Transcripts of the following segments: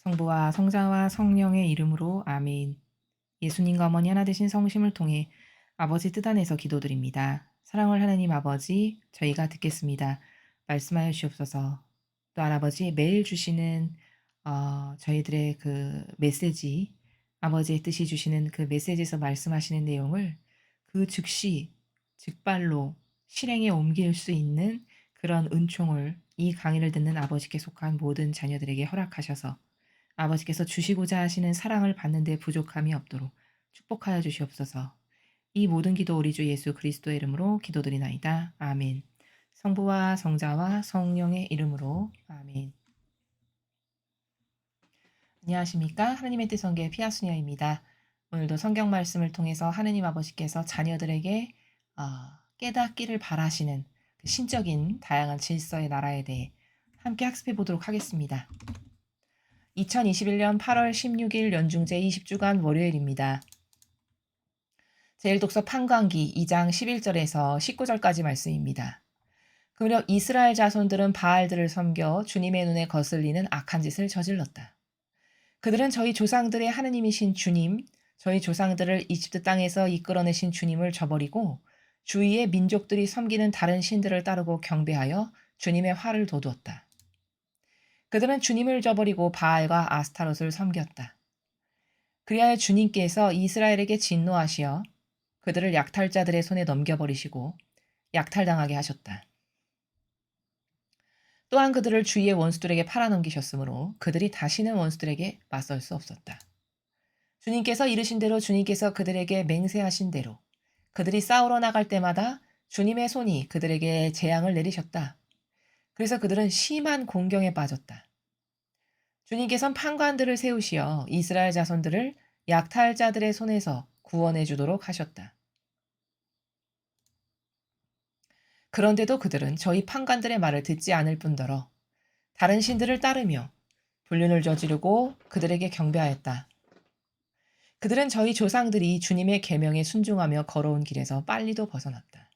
성부와 성자와 성령의 이름으로 아멘. 예수님과 어머니 하나 되신 성심을 통해 아버지 뜻 안에서 기도드립니다. 사랑을 하나님 아버지, 저희가 듣겠습니다. 말씀하여 주옵소서. 또한 아버지 매일 주시는 저희들의 그 메시지, 아버지의 뜻이 주시는 그 메시지에서 말씀하시는 내용을 그 즉시 즉발로 실행에 옮길 수 있는 그런 은총을 이 강의를 듣는 아버지께 속한 모든 자녀들에게 허락하셔서 아버지께서 주시고자 하시는 사랑을 받는 데 부족함이 없도록 축복하여 주시옵소서. 이 모든 기도 우리 주 예수 그리스도의 이름으로 기도드리나이다. 아멘. 성부와 성자와 성령의 이름으로 아멘. 안녕하십니까? 하나님의 뜻 성계 피아수녀입니다. 오늘도 성경 말씀을 통해서 하느님 아버지께서 자녀들에게 깨닫기를 바라시는 그 신적인 다양한 질서의 나라에 대해 함께 학습해 보도록 하겠습니다. 2021년 8월 16일 연중제 20주간 월요일입니다. 제1독서 판관기 2장 11절에서 19절까지 말씀입니다. 그 무렵 이스라엘 자손들은 바알들을 섬겨 주님의 눈에 거슬리는 악한 짓을 저질렀다. 그들은 저희 조상들의 하느님이신 주님, 저희 조상들을 이집트 땅에서 이끌어내신 주님을 저버리고 주위의 민족들이 섬기는 다른 신들을 따르고 경배하여 주님의 화를 돋우었다. 그들은 주님을 저버리고 바알과 아스타롯을 섬겼다. 그리하여 주님께서 이스라엘에게 진노하시어 그들을 약탈자들의 손에 넘겨버리시고 약탈당하게 하셨다. 또한 그들을 주위의 원수들에게 팔아넘기셨으므로 그들이 다시는 원수들에게 맞설 수 없었다. 주님께서 이르신 대로 주님께서 그들에게 맹세하신 대로 그들이 싸우러 나갈 때마다 주님의 손이 그들에게 재앙을 내리셨다. 그래서 그들은 심한 공경에 빠졌다. 주님께서는 판관들을 세우시어 이스라엘 자손들을 약탈자들의 손에서 구원해 주도록 하셨다. 그런데도 그들은 저희 판관들의 말을 듣지 않을 뿐더러 다른 신들을 따르며 불륜을 저지르고 그들에게 경배하였다. 그들은 저희 조상들이 주님의 계명에 순종하며 걸어온 길에서 빨리도 벗어났다.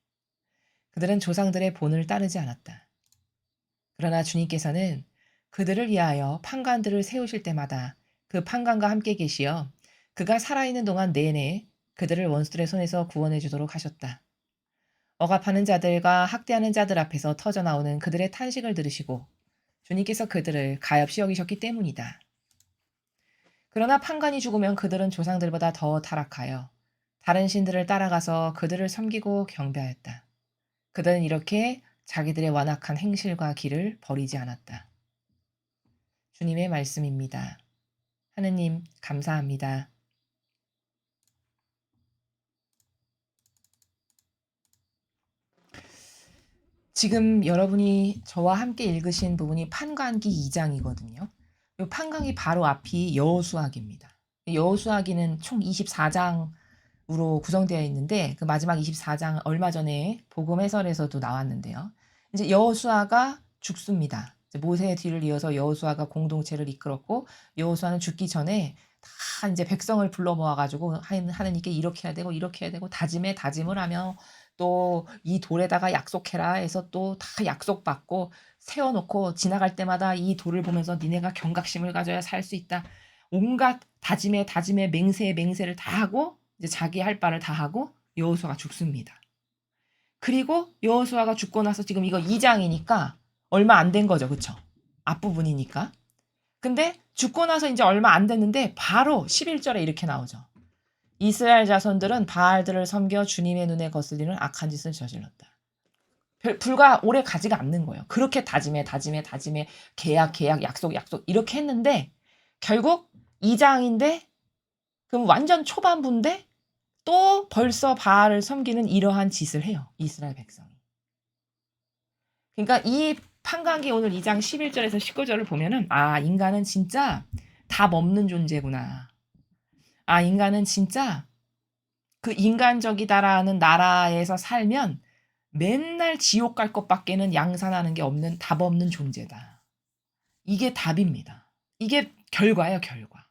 그들은 조상들의 본을 따르지 않았다. 그러나 주님께서는 그들을 위하여 판관들을 세우실 때마다 그 판관과 함께 계시어 그가 살아있는 동안 내내 그들을 원수들의 손에서 구원해 주도록 하셨다. 억압하는 자들과 학대하는 자들 앞에서 터져나오는 그들의 탄식을 들으시고 주님께서 그들을 가엾이 여기셨기 때문이다. 그러나 판관이 죽으면 그들은 조상들보다 더 타락하여 다른 신들을 따라가서 그들을 섬기고 경배하였다. 그들은 이렇게 자기들의 완악한 행실과 길을 버리지 않았다. 주님의 말씀입니다. 하느님 감사합니다. 지금 여러분이 저와 함께 읽으신 부분이 판관기 2장이거든요. 이 판관기 바로 앞이 여호수아기입니다. 여호수아기는 총 24장으로 구성되어 있는데 그 마지막 24장 얼마 전에 복음 해설에서도 나왔는데요. 이제 여호수아가 죽습니다. 모세의 뒤를 이어서 여호수아가 공동체를 이끌었고 여호수아는 죽기 전에 다 이제 백성을 불러 모아가지고 하느님께 이렇게 해야 되고 이렇게 해야 되고 다짐을 하며 또 이 돌에다가 약속해라 해서 또 다 약속받고 세워놓고 지나갈 때마다 이 돌을 보면서 니네가 경각심을 가져야 살 수 있다. 온갖 다짐에 맹세에 맹세를 다 하고 이제 자기 할 바를 다 하고 여호수아가 죽습니다. 그리고 여호수아가 죽고 나서 지금 이거 2장이니까 얼마 안 된 거죠. 그쵸? 앞부분이니까. 근데 죽고 나서 이제 얼마 안 됐는데 바로 11절에 이렇게 나오죠. 이스라엘 자손들은 바알들을 섬겨 주님의 눈에 거슬리는 악한 짓을 저질렀다. 불과 오래 가지가 않는 거예요. 그렇게 다짐해 계약 약속 이렇게 했는데 결국 2장인데 그럼 완전 초반부인데 또 벌써 바알을 섬기는 이러한 짓을 해요. 이스라엘 백성이. 그러니까 이 판관기 오늘 2장 11절에서 19절을 보면은 인간은 진짜 답 없는 존재구나. 인간은 진짜 그 인간적이다라는 나라에서 살면 맨날 지옥 갈 것밖에는 양산하는 게 없는 답 없는 존재다. 이게 답입니다. 이게 결과예요, 결과.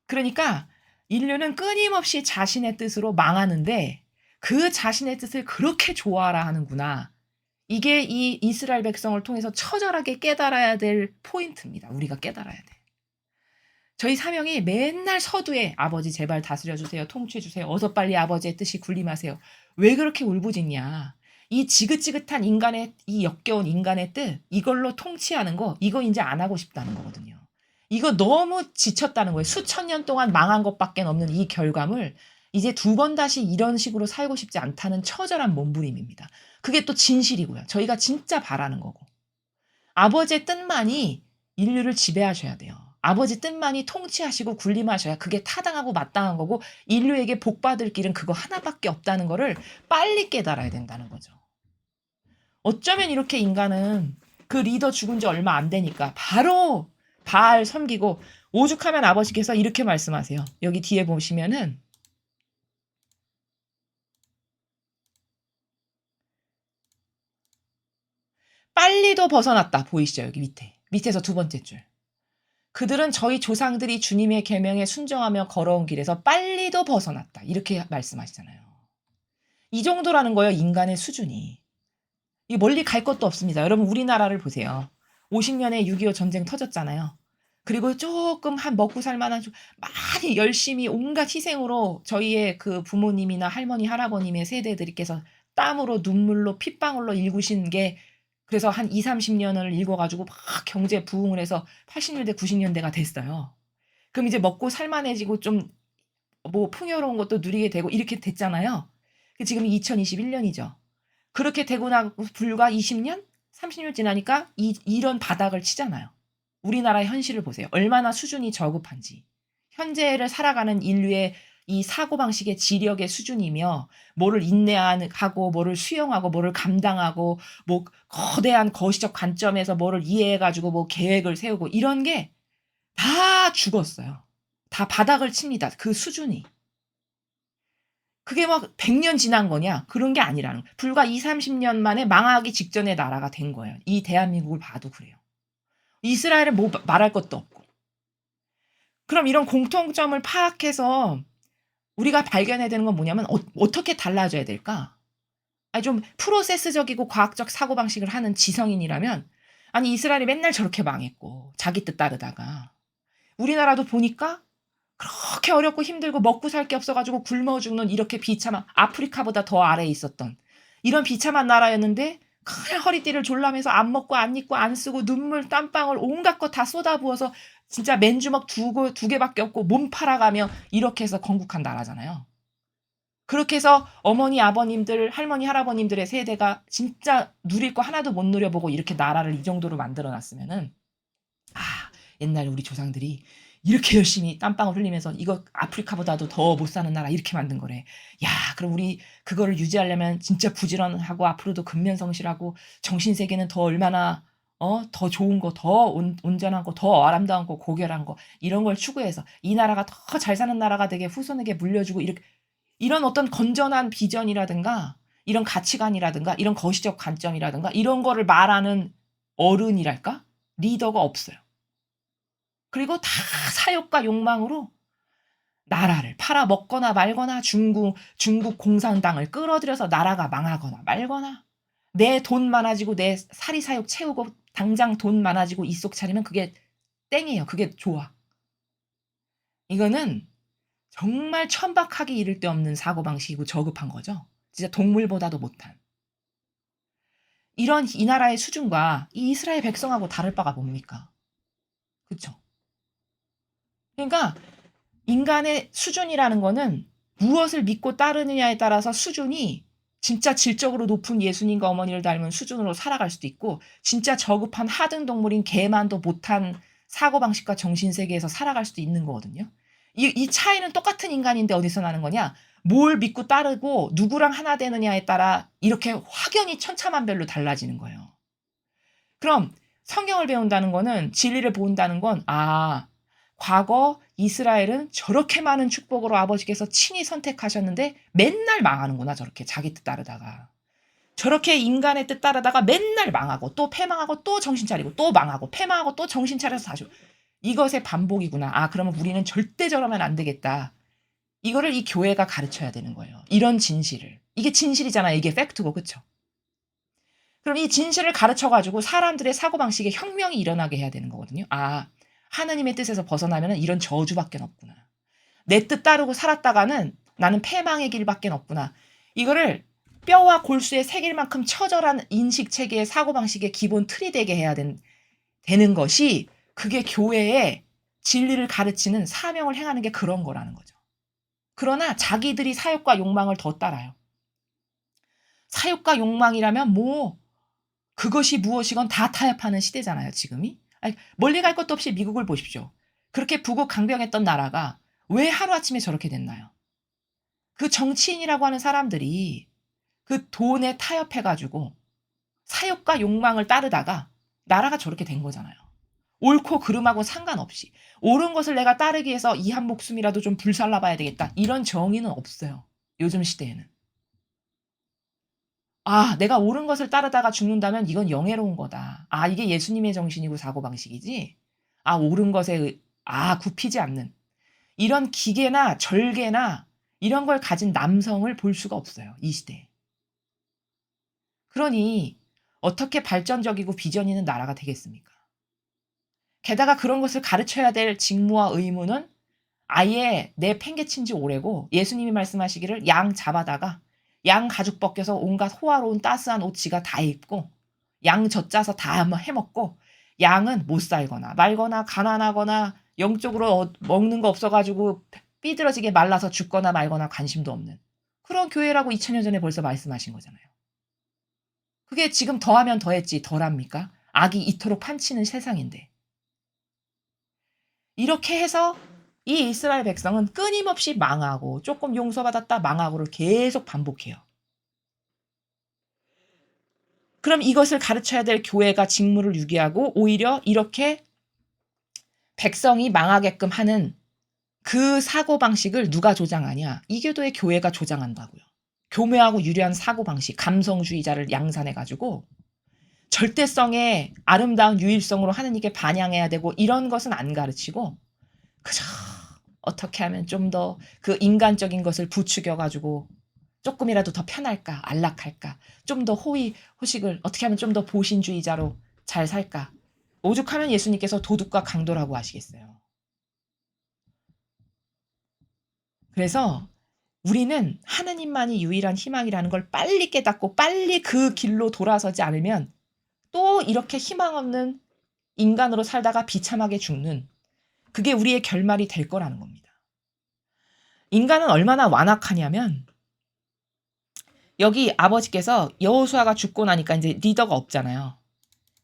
그러니까 인류는 끊임없이 자신의 뜻으로 망하는데 그 자신의 뜻을 그렇게 좋아하라 하는구나. 이게 이 이스라엘 백성을 통해서 처절하게 깨달아야 될 포인트입니다. 우리가 깨달아야 돼. 저희 사명이 맨날 서두에 "아버지 제발 다스려 주세요. 통치해 주세요. 어서 빨리 아버지의 뜻이 군림하세요." 왜 그렇게 울부짖냐. 이 지긋지긋한 인간의 이 역겨운 인간의 뜻 이걸로 통치하는 거 이거 인제 안 하고 싶다는 거거든요. 이거 너무 지쳤다는 거예요. 수천 년 동안 망한 것밖엔 없는 이 결과물 이제 두 번 다시 이런 식으로 살고 싶지 않다는 처절한 몸부림입니다. 그게 또 진실이고요. 저희가 진짜 바라는 거고. 아버지의 뜻만이 인류를 지배하셔야 돼요. 아버지 뜻만이 통치하시고 군림하셔야 그게 타당하고 마땅한 거고 인류에게 복 받을 길은 그거 하나밖에 없다는 거를 빨리 깨달아야 된다는 거죠. 어쩌면 이렇게 인간은 그 리더 죽은 지 얼마 안 되니까 바로 바알 섬기고 오죽하면 아버지께서 이렇게 말씀하세요. 여기 뒤에 보시면은 빨리도 벗어났다. 보이시죠? 여기 밑에. 밑에서 두 번째 줄. 그들은 저희 조상들이 주님의 계명에 순종하며 걸어온 길에서 빨리도 벗어났다. 이렇게 말씀하시잖아요. 이 정도라는 거예요. 인간의 수준이. 이 멀리 갈 것도 없습니다. 여러분 우리나라를 보세요. 50년에 6.25 전쟁 터졌잖아요. 그리고 조금 한 먹고 살 만한 많이 열심히 온갖 희생으로 저희의 그 부모님이나 할머니, 할아버님의 세대들께서 땀으로 눈물로 핏방울로 일구신 게 그래서 한 20-30년을 일궈가지고 막 경제 부흥을 해서 80년대, 90년대가 됐어요. 그럼 이제 먹고 살만해지고 좀 뭐 풍요로운 것도 누리게 되고 이렇게 됐잖아요. 지금 2021년이죠. 그렇게 되고 나고 불과 20년? 30년 지나니까 이런 바닥을 치잖아요. 우리나라의 현실을 보세요. 얼마나 수준이 저급한지. 현재를 살아가는 인류의 이 사고방식의 지력의 수준이며 뭐를 인내하고 뭐를 수용하고 뭐를 감당하고 뭐 거대한 거시적 관점에서 뭐를 이해해가지고 뭐 계획을 세우고 이런 게 다 죽었어요. 다 바닥을 칩니다. 그 수준이. 그게 막 100년 지난 거냐? 그런 게 아니라는 거예요. 불과 20-30년 만에 망하기 직전의 나라가 된 거예요. 이 대한민국을 봐도 그래요. 이스라엘은 뭐 말할 것도 없고. 그럼 이런 공통점을 파악해서 우리가 발견해야 되는 건 뭐냐면 어떻게 달라져야 될까? 아니 좀 프로세스적이고 과학적 사고방식을 하는 지성인이라면 아니 이스라엘이 맨날 저렇게 망했고 자기 뜻 따르다가 우리나라도 보니까 그렇게 어렵고 힘들고 먹고 살 게 없어가지고 굶어 죽는 이렇게 비참한 아프리카보다 더 아래에 있었던 이런 비참한 나라였는데 그냥 허리띠를 졸라매서 안 먹고 안 입고 안 쓰고 눈물 땀방울 온갖 거 다 쏟아부어서 진짜 맨주먹 두 개밖에 없고 몸 팔아가며 이렇게 해서 건국한 나라잖아요. 그렇게 해서 어머니 아버님들 할머니 할아버님들의 세대가 진짜 누릴 거 하나도 못 누려보고 이렇게 나라를 이 정도로 만들어놨으면은 아 옛날에 우리 조상들이 이렇게 열심히 땀방울 흘리면서 이거 아프리카보다도 더 못 사는 나라 이렇게 만든 거래. 야 그럼 우리 그거를 유지하려면 진짜 부지런하고 앞으로도 근면성실하고 정신세계는 더 얼마나 더 좋은 거, 더 온전한 거, 더 아름다운 거, 고결한 거 이런 걸 추구해서 이 나라가 더 잘 사는 나라가 되게 후손에게 물려주고 이렇게 이런 어떤 건전한 비전이라든가 이런 가치관이라든가 이런 거시적 관점이라든가 이런 거를 말하는 어른이랄까? 리더가 없어요. 그리고 다 사욕과 욕망으로 나라를 팔아먹거나 말거나 중국 공산당을 끌어들여서 나라가 망하거나 말거나 내 돈 많아지고 내 사리사욕 채우고 당장 돈 많아지고 입속 차리면 그게 땡이에요. 그게 좋아. 이거는 정말 천박하기 이를 데 없는 사고방식이고 저급한 거죠. 진짜 동물보다도 못한. 이런 이 나라의 수준과 이 이스라엘 백성하고 다를 바가 뭡니까? 그쵸? 그러니까 인간의 수준이라는 거는 무엇을 믿고 따르느냐에 따라서 수준이 진짜 질적으로 높은 예수님과 어머니를 닮은 수준으로 살아갈 수도 있고 진짜 저급한 하등 동물인 개만도 못한 사고방식과 정신세계에서 살아갈 수도 있는 거거든요. 이 차이는 똑같은 인간인데 어디서 나는 거냐? 뭘 믿고 따르고 누구랑 하나 되느냐에 따라 이렇게 확연히 천차만별로 달라지는 거예요. 그럼 성경을 배운다는 거는 진리를 본다는 건 과거 이스라엘은 저렇게 많은 축복으로 아버지께서 친히 선택하셨는데 맨날 망하는구나 저렇게 자기 뜻 따르다가. 저렇게 인간의 뜻 따르다가 맨날 망하고 또 패망하고 또 정신 차리고 또 망하고 패망하고 또 정신 차려서 다시 이것의 반복이구나. 그러면 우리는 절대 저러면 안 되겠다. 이거를 이 교회가 가르쳐야 되는 거예요. 이런 진실을. 이게 진실이잖아요. 이게 팩트고 그쵸? 그럼 이 진실을 가르쳐가지고 사람들의 사고방식에 혁명이 일어나게 해야 되는 거거든요. 하나님의 뜻에서 벗어나면 이런 저주밖에 없구나. 내 뜻 따르고 살았다가는 나는 패망의 길밖에 없구나. 이거를 뼈와 골수에 새길 만큼 처절한 인식체계의 사고방식의 기본 틀이 되게 해야 되는 것이 그게 교회의 진리를 가르치는 사명을 행하는 게 그런 거라는 거죠. 그러나 자기들이 사욕과 욕망을 더 따라요. 사욕과 욕망이라면 뭐 그것이 무엇이건 다 타협하는 시대잖아요, 지금이. 아니, 멀리 갈 것도 없이 미국을 보십시오. 그렇게 부국강병했던 나라가 왜 하루아침에 저렇게 됐나요? 그 정치인이라고 하는 사람들이 그 돈에 타협해가지고 사욕과 욕망을 따르다가 나라가 저렇게 된 거잖아요. 옳고 그름하고 상관없이 옳은 것을 내가 따르기 위해서 이 한 목숨이라도 좀 불살라봐야 되겠다. 이런 정의는 없어요. 요즘 시대에는. 아, 내가 옳은 것을 따르다가 죽는다면 이건 영예로운 거다. 아, 이게 예수님의 정신이고 사고방식이지. 아, 옳은 것에 굽히지 않는 이런 기계나 절개나 이런 걸 가진 남성을 볼 수가 없어요. 이 시대에. 그러니 어떻게 발전적이고 비전 있는 나라가 되겠습니까? 게다가 그런 것을 가르쳐야 될 직무와 의무는 아예 내 팽개친 지 오래고 예수님이 말씀하시기를 양 잡아다가 양 가죽 벗겨서 온갖 호화로운 따스한 옷 지가 다 입고 양 젖짜서 다 해먹고 양은 못 살거나 말거나 가난하거나 영적으로 먹는 거 없어가지고 삐들어지게 말라서 죽거나 말거나 관심도 없는 그런 교회라고 2000년 전에 벌써 말씀하신 거잖아요. 그게 지금 더하면 더했지 덜합니까? 악이 이토록 판치는 세상인데. 이렇게 해서 이 이스라엘 백성은 끊임없이 망하고 조금 용서받았다 망하고를 계속 반복해요. 그럼 이것을 가르쳐야 될 교회가 직무를 유기하고 오히려 이렇게 백성이 망하게끔 하는 그 사고방식을 누가 조장하냐? 이교도의 교회가 조장한다고요. 교묘하고 유려한 사고방식, 감성주의자를 양산해가지고 절대성의 아름다운 유일성으로 하느님께 반향해야 되고 이런 것은 안 가르치고 그저 어떻게 하면 좀 더 그 인간적인 것을 부추겨가지고 조금이라도 더 편할까 안락할까 좀 더 호식을 어떻게 하면 좀 더 보신주의자로 잘 살까 오죽하면 예수님께서 도둑과 강도라고 하시겠어요. 그래서 우리는 하느님만이 유일한 희망이라는 걸 빨리 깨닫고 빨리 그 길로 돌아서지 않으면 또 이렇게 희망 없는 인간으로 살다가 비참하게 죽는 그게 우리의 결말이 될 거라는 겁니다. 인간은 얼마나 완악하냐면 여기 아버지께서 여호수아가 죽고 나니까 이제 리더가 없잖아요.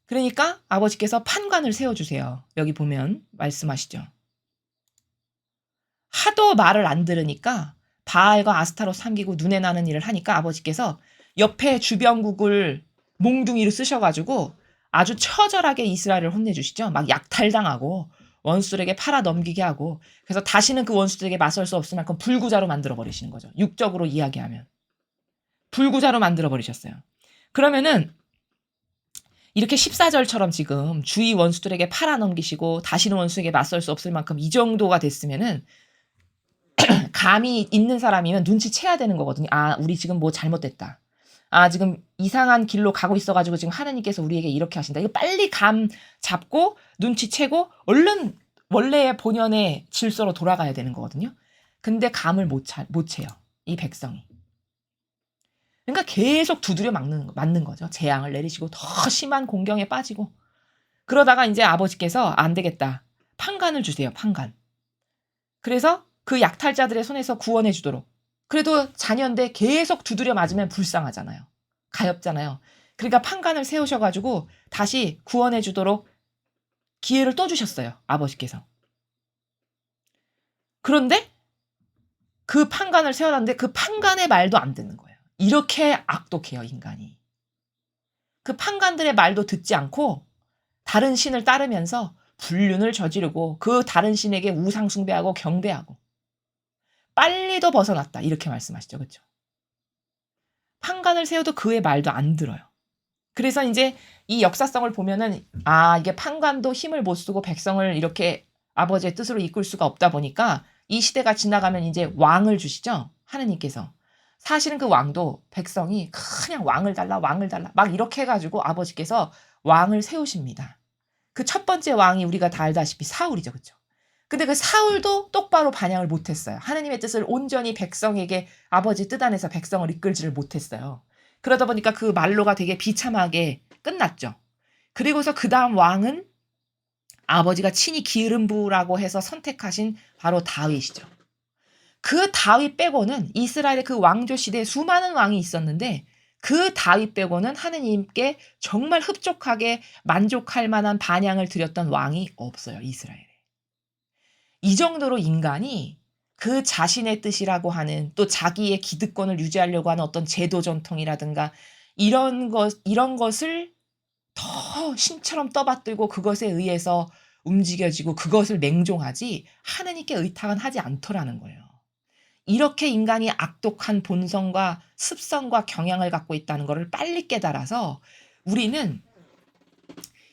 그러니까 아버지께서 판관을 세워주세요. 여기 보면 말씀하시죠. 하도 말을 안 들으니까 바알과 아스타로 섬기고 눈에 나는 일을 하니까 아버지께서 옆에 주변국을 몽둥이로 쓰셔가지고 아주 처절하게 이스라엘을 혼내주시죠. 막 약탈당하고 원수들에게 팔아 넘기게 하고 그래서 다시는 그 원수들에게 맞설 수 없을 만큼 불구자로 만들어버리시는 거죠. 육적으로 이야기하면. 불구자로 만들어버리셨어요. 그러면은 이렇게 14절처럼 지금 주위 원수들에게 팔아 넘기시고 다시는 원수에게 맞설 수 없을 만큼 이 정도가 됐으면은 감이 있는 사람이면 눈치채야 되는 거거든요. 아, 우리 지금 뭐 잘못됐다. 아, 지금 이상한 길로 가고 있어가지고 지금 하나님께서 우리에게 이렇게 하신다. 이거 빨리 감 잡고 눈치채고 얼른 원래의 본연의 질서로 돌아가야 되는 거거든요. 근데 감을 못 채요. 이 백성이. 그러니까 계속 두드려 맞는 거죠. 재앙을 내리시고 더 심한 공경에 빠지고 그러다가 이제 아버지께서 안 되겠다. 판관을 주세요. 판관. 그래서 그 약탈자들의 손에서 구원해 주도록. 그래도 자녀인데 계속 두드려 맞으면 불쌍하잖아요. 가엾잖아요. 그러니까 판관을 세우셔가지고 다시 구원해 주도록 기회를 또 주셨어요. 아버지께서. 그런데 그 판관을 세워놨는데 그 판관의 말도 안 듣는 거예요. 이렇게 악독해요, 인간이. 그 판관들의 말도 듣지 않고 다른 신을 따르면서 불륜을 저지르고 그 다른 신에게 우상 숭배하고 경배하고 빨리도 벗어났다. 이렇게 말씀하시죠. 그렇죠? 판관을 세워도 그의 말도 안 들어요. 그래서 이제 이 역사성을 보면은 이게 판관도 힘을 못 쓰고 백성을 이렇게 아버지의 뜻으로 이끌 수가 없다 보니까 이 시대가 지나가면 이제 왕을 주시죠. 하느님께서. 사실은 그 왕도 백성이 그냥 왕을 달라 막 이렇게 해가지고 아버지께서 왕을 세우십니다. 그 첫 번째 왕이 우리가 다 알다시피 사울이죠. 그렇죠? 근데 그 사울도 똑바로 반영을 못했어요. 하나님의 뜻을 온전히 백성에게 아버지 뜻 안에서 백성을 이끌지를 못했어요. 그러다 보니까 그 말로가 되게 비참하게 끝났죠. 그리고서 그 다음 왕은 아버지가 친히 기름 부으라고 해서 선택하신 바로 다윗이죠. 그 다윗 빼고는 이스라엘의 그 왕조 시대에 수많은 왕이 있었는데 그 다윗 빼고는 하느님께 정말 흡족하게 만족할 만한 반향을 드렸던 왕이 없어요. 이스라엘에. 이 정도로 인간이 그 자신의 뜻이라고 하는 또 자기의 기득권을 유지하려고 하는 어떤 제도 전통이라든가 이런 것을 더 신처럼 떠받들고 그것에 의해서 움직여지고 그것을 맹종하지 하느님께 의탁은 하지 않더라는 거예요. 이렇게 인간이 악독한 본성과 습성과 경향을 갖고 있다는 것을 빨리 깨달아서 우리는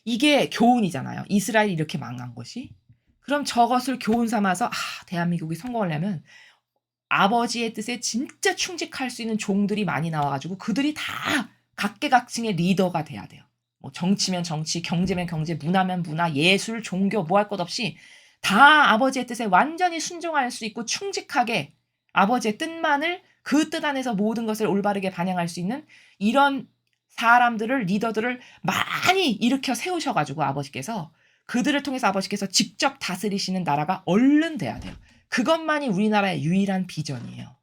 이게 교훈이잖아요. 이스라엘이 이렇게 망한 것이. 그럼 저것을 교훈 삼아서 대한민국이 성공하려면 아버지의 뜻에 진짜 충직할 수 있는 종들이 많이 나와가지고 그들이 다 각계각층의 리더가 돼야 돼요. 뭐 정치면 정치, 경제면 경제, 문화면 문화, 예술, 종교 뭐 할 것 없이 다 아버지의 뜻에 완전히 순종할 수 있고 충직하게 아버지의 뜻만을 그 뜻 안에서 모든 것을 올바르게 반영할 수 있는 이런 사람들을 리더들을 많이 일으켜 세우셔가지고 아버지께서 그들을 통해서 아버지께서 직접 다스리시는 나라가 얼른 돼야 돼요. 그것만이 우리나라의 유일한 비전이에요.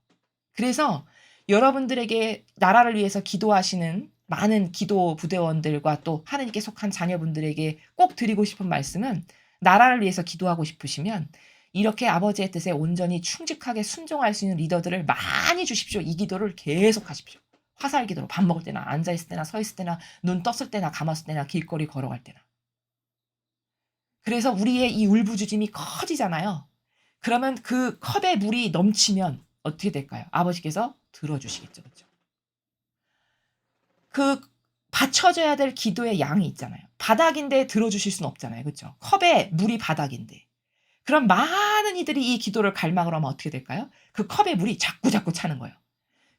그래서 여러분들에게 나라를 위해서 기도하시는 많은 기도 부대원들과 또 하느님께 속한 자녀분들에게 꼭 드리고 싶은 말씀은 나라를 위해서 기도하고 싶으시면 이렇게 아버지의 뜻에 온전히 충직하게 순종할 수 있는 리더들을 많이 주십시오. 이 기도를 계속 하십시오. 화살 기도로 밥 먹을 때나 앉아있을 때나 서있을 때나 눈 떴을 때나 감았을 때나 길거리 걸어갈 때나. 그래서 우리의 이 울부짖음이 커지잖아요. 그러면 그 컵에 물이 넘치면 어떻게 될까요? 아버지께서 들어주시겠죠. 그렇죠? 그 받쳐줘야 될 기도의 양이 있잖아요. 바닥인데 들어주실 수는 없잖아요. 그렇죠? 컵에 물이 바닥인데. 그럼 많은 이들이 이 기도를 갈망을 하면 어떻게 될까요? 그 컵에 물이 자꾸 차는 거예요.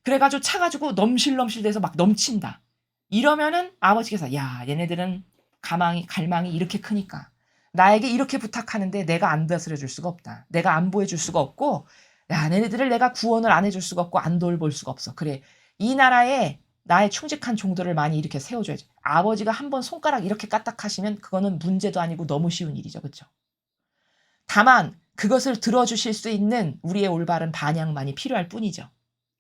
그래가지고 차가지고 넘실넘실 돼서 막 넘친다. 이러면은 아버지께서 얘네들은 갈망이 이렇게 크니까 나에게 이렇게 부탁하는데 내가 안 다스려 줄 수가 없다. 내가 안 보여줄 수가 없고 얘네들을 내가 구원을 안 해줄 수가 없고 안 돌볼 수가 없어. 그래 이 나라에 나의 충직한 종들을 많이 이렇게 세워줘야지. 아버지가 한번 손가락 이렇게 까딱하시면 그거는 문제도 아니고 너무 쉬운 일이죠. 그렇죠? 다만 그것을 들어주실 수 있는 우리의 올바른 반향만이 필요할 뿐이죠.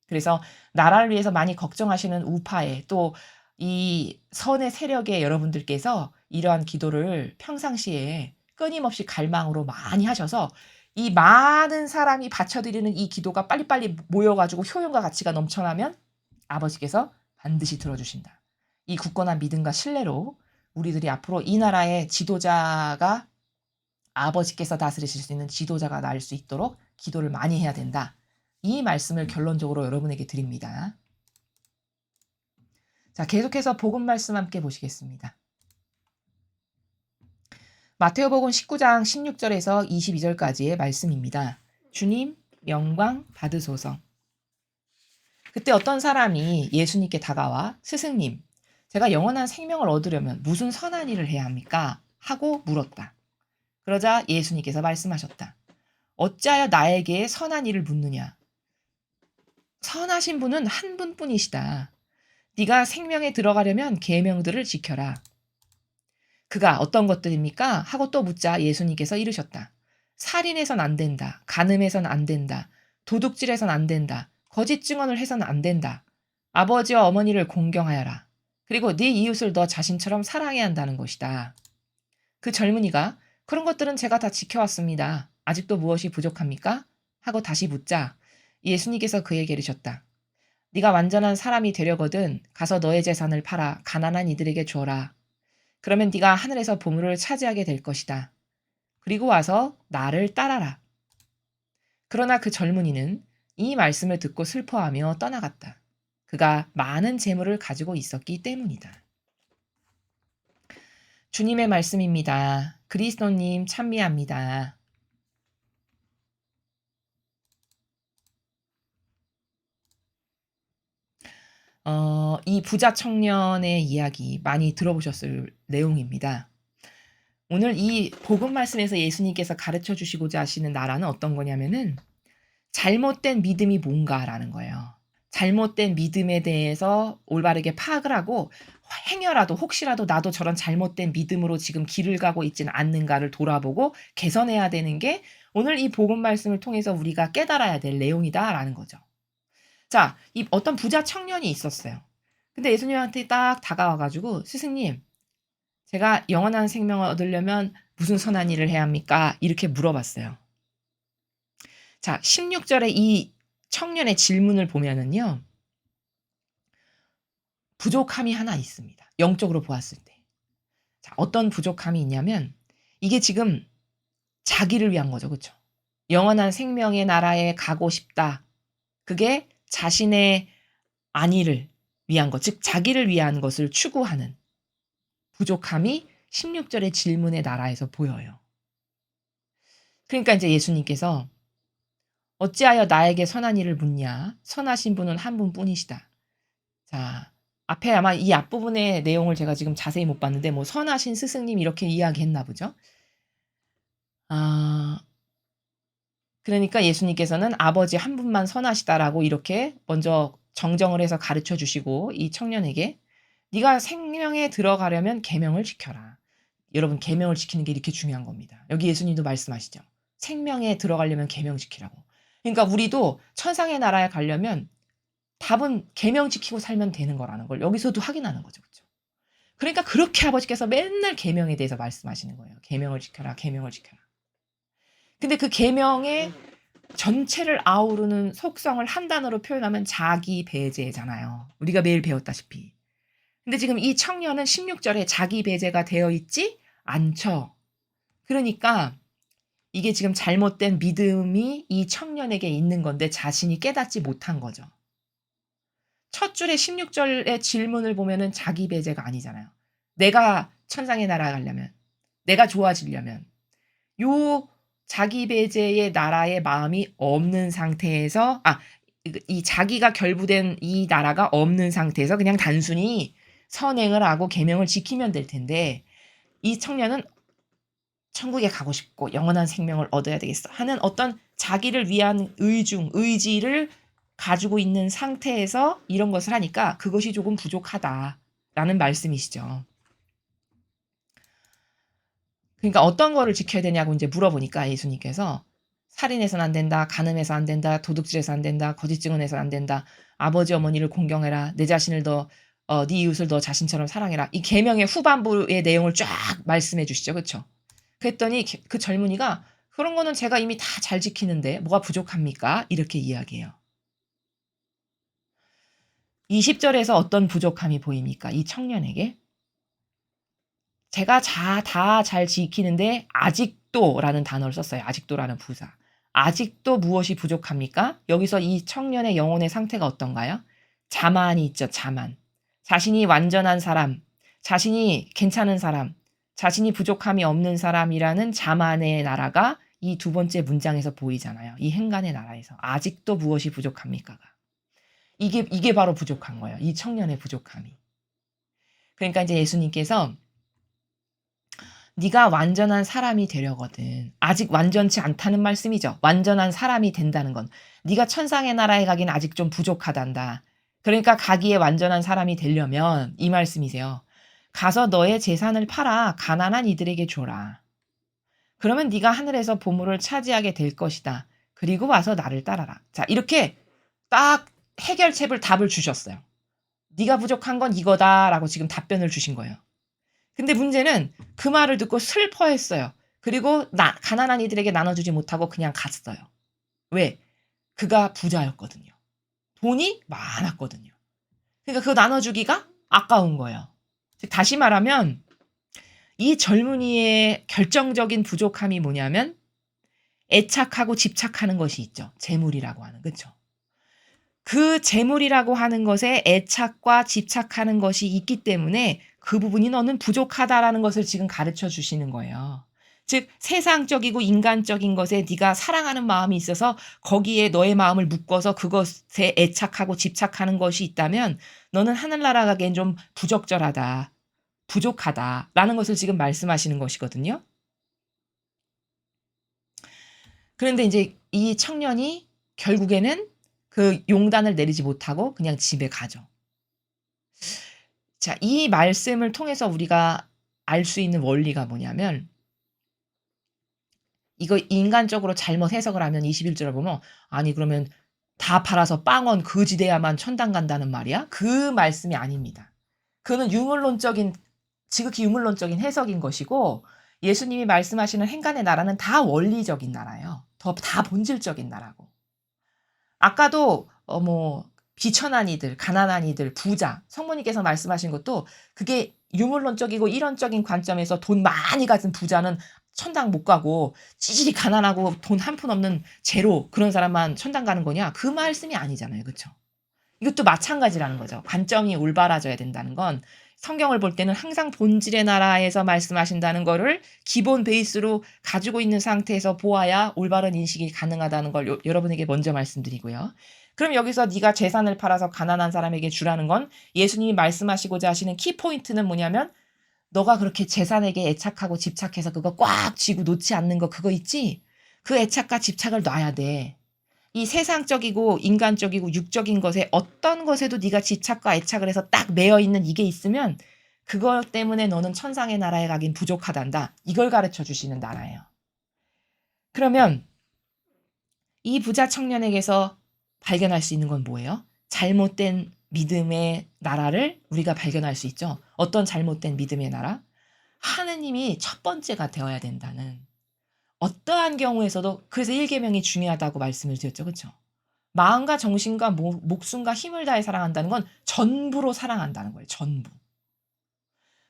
그래서 나라를 위해서 많이 걱정하시는 우파에 또 이 선의 세력의 여러분들께서 이러한 기도를 평상시에 끊임없이 갈망으로 많이 하셔서 이 많은 사람이 바쳐드리는 이 기도가 빨리빨리 모여가지고 효용과 가치가 넘쳐나면 아버지께서 반드시 들어주신다. 이 굳건한 믿음과 신뢰로 우리들이 앞으로 이 나라의 지도자가 아버지께서 다스리실 수 있는 지도자가 날 수 있도록 기도를 많이 해야 된다. 이 말씀을 결론적으로 여러분에게 드립니다. 자, 계속해서 복음 말씀 함께 보시겠습니다. 마태오복음 19장 16절에서 22절까지의 말씀입니다. 주님, 영광 받으소서. 그때 어떤 사람이 예수님께 다가와 스승님, 제가 영원한 생명을 얻으려면 무슨 선한 일을 해야 합니까? 하고 물었다. 그러자 예수님께서 말씀하셨다. 어찌하여 나에게 선한 일을 묻느냐? 선하신 분은 한 분뿐이시다. 네가 생명에 들어가려면 계명들을 지켜라. 그가 어떤 것들입니까? 하고 또 묻자 예수님께서 이르셨다. 살인해선 안 된다. 간음해선 안 된다. 도둑질해선 안 된다. 거짓 증언을 해선 안 된다. 아버지와 어머니를 공경하여라. 그리고 네 이웃을 너 자신처럼 사랑해야 한다는 것이다. 그 젊은이가 그런 것들은 제가 다 지켜왔습니다. 아직도 무엇이 부족합니까? 하고 다시 묻자 예수님께서 그에게 이르셨다. 네가 완전한 사람이 되려거든 가서 너의 재산을 팔아 가난한 이들에게 주어라. 그러면 네가 하늘에서 보물을 차지하게 될 것이다. 그리고 와서 나를 따라라. 그러나 그 젊은이는 이 말씀을 듣고 슬퍼하며 떠나갔다. 그가 많은 재물을 가지고 있었기 때문이다. 주님의 말씀입니다. 그리스도님 찬미합니다. 이 부자 청년의 이야기 많이 들어보셨을 내용입니다. 오늘 이 복음 말씀에서 예수님께서 가르쳐 주시고자 하시는 나라는 어떤 거냐면은 잘못된 믿음이 뭔가라는 거예요. 잘못된 믿음에 대해서 올바르게 파악을 하고 행여라도 혹시라도 나도 저런 잘못된 믿음으로 지금 길을 가고 있지는 않는가를 돌아보고 개선해야 되는 게 오늘 이 복음 말씀을 통해서 우리가 깨달아야 될 내용이다라는 거죠. 자, 이 어떤 부자 청년이 있었어요. 근데 예수님한테 딱 다가와 가지고 "스승님, 제가 영원한 생명을 얻으려면 무슨 선한 일을 해야 합니까?" 이렇게 물어봤어요. 자, 16절에 이 청년의 질문을 보면은요. 부족함이 하나 있습니다. 영적으로 보았을 때. 자, 어떤 부족함이 있냐면 이게 지금 자기를 위한 거죠. 그쵸? 영원한 생명의 나라에 가고 싶다. 그게 자신의 안위를 위한 것, 즉 자기를 위한 것을 추구하는 부족함이 16절의 질문의 나라에서 보여요. 그러니까 이제 예수님께서 어찌하여 나에게 선한 일을 묻냐? 선하신 분은 한 분뿐이시다. 자, 앞에 아마 이 앞부분의 내용을 제가 지금 자세히 못 봤는데 뭐 선하신 스승님 이렇게 이야기했나 보죠. 아, 그러니까 예수님께서는 아버지 한 분만 선하시다라고 이렇게 먼저 정정을 해서 가르쳐 주시고 이 청년에게 네가 생명에 들어가려면 계명을 지켜라. 여러분 계명을 지키는 게 이렇게 중요한 겁니다. 여기 예수님도 말씀하시죠. 생명에 들어가려면 계명 지키라고. 그러니까 우리도 천상의 나라에 가려면 답은 계명 지키고 살면 되는 거라는 걸 여기서도 확인하는 거죠. 그렇죠? 그러니까 그렇게 아버지께서 맨날 계명에 대해서 말씀하시는 거예요. 계명을 지켜라. 계명을 지켜라. 근데 그 계명의 전체를 아우르는 속성을 한 단어로 표현하면 자기 배제잖아요. 우리가 매일 배웠다시피. 근데 지금 이 청년은 16절에 자기 배제가 되어 있지 않죠. 그러니까 이게 지금 잘못된 믿음이 이 청년에게 있는 건데 자신이 깨닫지 못한 거죠. 첫 줄에 16절의 질문을 보면은 자기 배제가 아니잖아요. 내가 천상의 나라 가려면, 내가 좋아지려면, 요 자기 배제의 나라의 마음이 없는 상태에서, 이 자기가 결부된 이 나라가 없는 상태에서 그냥 단순히 선행을 하고 계명을 지키면 될 텐데, 이 청년은 천국에 가고 싶고 영원한 생명을 얻어야 되겠어 하는 어떤 자기를 위한 의지를 가지고 있는 상태에서 이런 것을 하니까 그것이 조금 부족하다라는 말씀이시죠. 그러니까 어떤 거를 지켜야 되냐고 이제 물어보니까 예수님께서 살인해서는 안 된다, 간음해서 안 된다, 도둑질해서 안 된다, 거짓 증언해서 안 된다, 아버지 어머니를 공경해라, 내 자신을 네 이웃을 너 자신처럼 사랑해라. 이 계명의 후반부의 내용을 쫙 말씀해 주시죠, 그렇죠? 그랬더니 그 젊은이가 그런 거는 제가 이미 다 잘 지키는데 뭐가 부족합니까? 이렇게 이야기해요. 20절에서 어떤 부족함이 보입니까? 이 청년에게 제가 다 잘 지키는데 아직도라는 단어를 썼어요. 아직도라는 부사. 아직도 무엇이 부족합니까? 여기서 이 청년의 영혼의 상태가 어떤가요? 자만이 있죠. 자만. 자신이 완전한 사람, 자신이 괜찮은 사람, 자신이 부족함이 없는 사람이라는 자만의 나라가 이 두 번째 문장에서 보이잖아요. 이 행간의 나라에서. 아직도 무엇이 부족합니까가. 이게 바로 부족한 거예요. 이 청년의 부족함이. 그러니까 이제 예수님께서 네가 완전한 사람이 되려거든. 아직 완전치 않다는 말씀이죠. 완전한 사람이 된다는 건 네가 천상의 나라에 가긴 아직 좀 부족하단다. 그러니까 가기에 완전한 사람이 되려면 이 말씀이세요. 가서 너의 재산을 팔아 가난한 이들에게 줘라. 그러면 네가 하늘에서 보물을 차지하게 될 것이다. 그리고 와서 나를 따라라. 자, 이렇게 딱 해결책을 답을 주셨어요. 네가 부족한 건 이거다라고 지금 답변을 주신 거예요. 근데 문제는 그 말을 듣고 슬퍼했어요. 그리고 가난한 이들에게 나눠주지 못하고 그냥 갔어요. 왜? 그가 부자였거든요. 돈이 많았거든요. 그러니까 그거 나눠주기가 아까운 거예요. 즉 다시 말하면 이 젊은이의 결정적인 부족함이 뭐냐면 애착하고 집착하는 것이 있죠. 재물이라고 하는. 그렇죠? 그 재물이라고 하는 것에 애착과 집착하는 것이 있기 때문에 그 부분이 너는 부족하다라는 것을 지금 가르쳐 주시는 거예요. 즉 세상적이고 인간적인 것에 네가 사랑하는 마음이 있어서 거기에 너의 마음을 묶어서 그것에 애착하고 집착하는 것이 있다면 너는 하늘나라 가기엔 좀 부적절하다. 부족하다라는 것을 지금 말씀하시는 것이거든요. 그런데 이제 이 청년이 결국에는 그 용단을 내리지 못하고 그냥 집에 가죠. 자, 이 말씀을 통해서 우리가 알 수 있는 원리가 뭐냐면 이거 인간적으로 잘못 해석을 하면 21절을 보면 아니 그러면 다 팔아서 빵원 거지돼야만 천당 간다는 말이야? 그 말씀이 아닙니다. 그거는 지극히 유물론적인 해석인 것이고 예수님이 말씀하시는 행간의 나라는 다 원리적인 나라예요. 다 본질적인 나라고. 아까도 비천한 이들, 가난한 이들, 부자, 성모님께서 말씀하신 것도 그게 유물론적이고 이론적인 관점에서 돈 많이 가진 부자는 천당 못 가고 찌질이 가난하고 돈 한 푼 없는 제로 그런 사람만 천당 가는 거냐? 그 말씀이 아니잖아요. 그렇죠? 이것도 마찬가지라는 거죠. 관점이 올바라져야 된다는 건 성경을 볼 때는 항상 본질의 나라에서 말씀하신다는 거를 기본 베이스로 가지고 있는 상태에서 보아야 올바른 인식이 가능하다는 걸 여러분에게 먼저 말씀드리고요. 그럼 여기서 네가 재산을 팔아서 가난한 사람에게 주라는 건 예수님이 말씀하시고자 하시는 키포인트는 뭐냐면 너가 그렇게 재산에게 애착하고 집착해서 그거 꽉 쥐고 놓지 않는 거 그거 있지? 그 애착과 집착을 놔야 돼. 이 세상적이고 인간적이고 육적인 것에 어떤 것에도 네가 집착과 애착을 해서 딱 매여 있는 이게 있으면 그것 때문에 너는 천상의 나라에 가긴 부족하단다. 이걸 가르쳐 주시는 나라예요. 그러면 이 부자 청년에게서 발견할 수 있는 건 뭐예요? 잘못된 믿음의 나라를 우리가 발견할 수 있죠. 어떤 잘못된 믿음의 나라? 하느님이 첫 번째가 되어야 된다는 어떠한 경우에서도 그래서 1계명이 중요하다고 말씀을 드렸죠. 그렇죠? 마음과 정신과 목숨과 힘을 다해 사랑한다는 건 전부로 사랑한다는 거예요. 전부.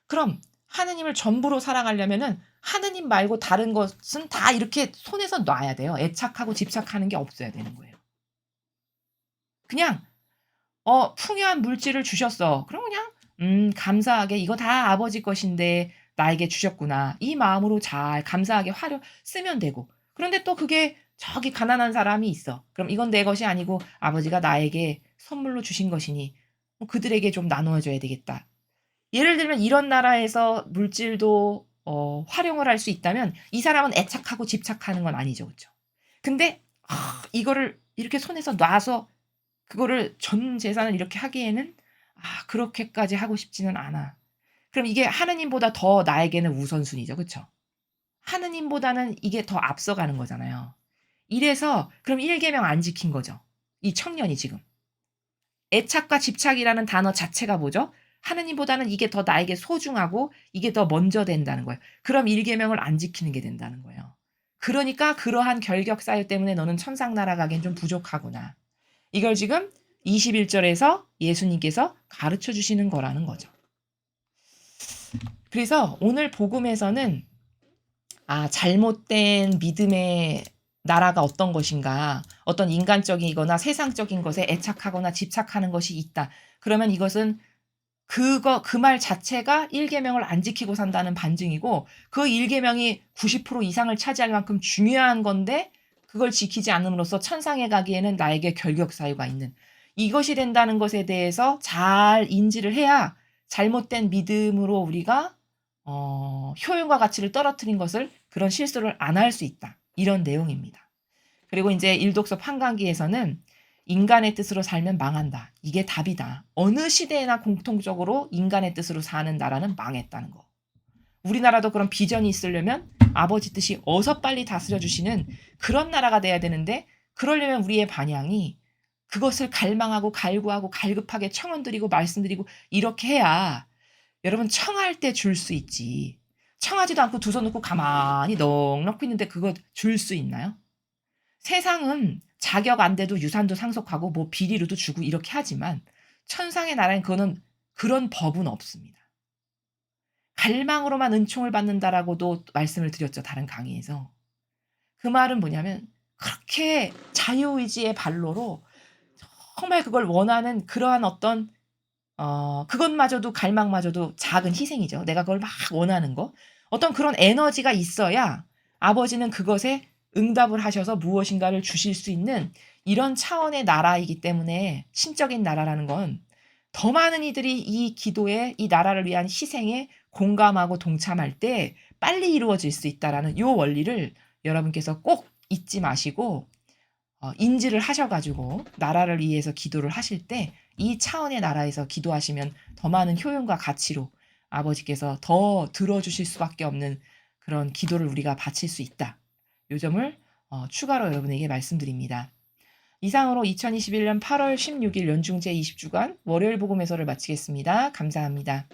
그럼 하느님을 전부로 사랑하려면은 하느님 말고 다른 것은 다 이렇게 손에서 놔야 돼요. 애착하고 집착하는 게 없어야 되는 거예요. 그냥 풍요한 물질을 주셨어. 그럼 그냥 감사하게 이거 다 아버지 것인데 나에게 주셨구나. 이 마음으로 잘 감사하게 쓰면 되고. 그런데 또 그게 저기 가난한 사람이 있어. 그럼 이건 내 것이 아니고 아버지가 나에게 선물로 주신 것이니 그들에게 좀 나누어 줘야 되겠다. 예를 들면 이런 나라에서 물질도 활용을 할 수 있다면 이 사람은 애착하고 집착하는 건 아니죠. 그렇죠? 근데 이거를 이렇게 손에서 놔서 그거를 전 재산을 이렇게 하기에는 그렇게까지 하고 싶지는 않아. 그럼 이게 하느님보다 더 나에게는 우선순위죠. 그렇죠? 하느님보다는 이게 더 앞서가는 거잖아요. 이래서 그럼 1계명 안 지킨 거죠. 이 청년이 지금. 애착과 집착이라는 단어 자체가 뭐죠? 하느님보다는 이게 더 나에게 소중하고 이게 더 먼저 된다는 거예요. 그럼 1계명을 안 지키는 게 된다는 거예요. 그러니까 그러한 결격 사유 때문에 너는 천상 날아가긴 좀 부족하구나. 이걸 지금 21절에서 예수님께서 가르쳐 주시는 거라는 거죠. 그래서 오늘 복음에서는 잘못된 믿음의 나라가 어떤 것인가, 어떤 인간적이거나 세상적인 것에 애착하거나 집착하는 것이 있다. 그러면 이것은 그 말 자체가 1계명을 안 지키고 산다는 반증이고 그 1계명이 90% 이상을 차지할 만큼 중요한 건데 그걸 지키지 않음으로써 천상에 가기에는 나에게 결격 사유가 있는 이것이 된다는 것에 대해서 잘 인지를 해야 잘못된 믿음으로 우리가 효용과 가치를 떨어뜨린 것을 그런 실수를 안 할 수 있다. 이런 내용입니다. 그리고 이제 일독서 판관기에서는 인간의 뜻으로 살면 망한다. 이게 답이다. 어느 시대에나 공통적으로 인간의 뜻으로 사는 나라는 망했다는 거. 우리나라도 그런 비전이 있으려면 아버지 뜻이 어서 빨리 다스려 주시는 그런 나라가 돼야 되는데 그러려면 우리의 반향이 그것을 갈망하고 갈구하고 갈급하게 청원드리고 말씀드리고 이렇게 해야 여러분 청할 때 줄 수 있지. 청하지도 않고 두 손 놓고 가만히 넋 놓고 있는데 그거 줄 수 있나요? 세상은 자격 안 돼도 유산도 상속하고 뭐 비리로도 주고 이렇게 하지만 천상의 나라엔 그거는 그런 법은 없습니다. 갈망으로만 은총을 받는다라고도 말씀을 드렸죠. 다른 강의에서. 그 말은 뭐냐면 그렇게 자유의지의 발로로 정말 그걸 원하는 그러한 어떤 그것마저도 갈망마저도 작은 희생이죠. 내가 그걸 막 원하는 거. 어떤 그런 에너지가 있어야 아버지는 그것에 응답을 하셔서 무엇인가를 주실 수 있는 이런 차원의 나라이기 때문에 신적인 나라라는 건 더 많은 이들이 이 기도에 이 나라를 위한 희생에 공감하고 동참할 때 빨리 이루어질 수 있다라는 요 원리를 여러분께서 꼭 잊지 마시고 인지를 하셔 가지고 나라를 위해서 기도를 하실 때 이 차원의 나라에서 기도하시면 더 많은 효용과 가치로 아버지께서 더 들어주실 수밖에 없는 그런 기도를 우리가 바칠 수 있다. 요 점을 추가로 여러분에게 말씀드립니다. 이상으로 2021년 8월 16일 연중제 20주간 월요일 복음에서를 마치겠습니다. 감사합니다.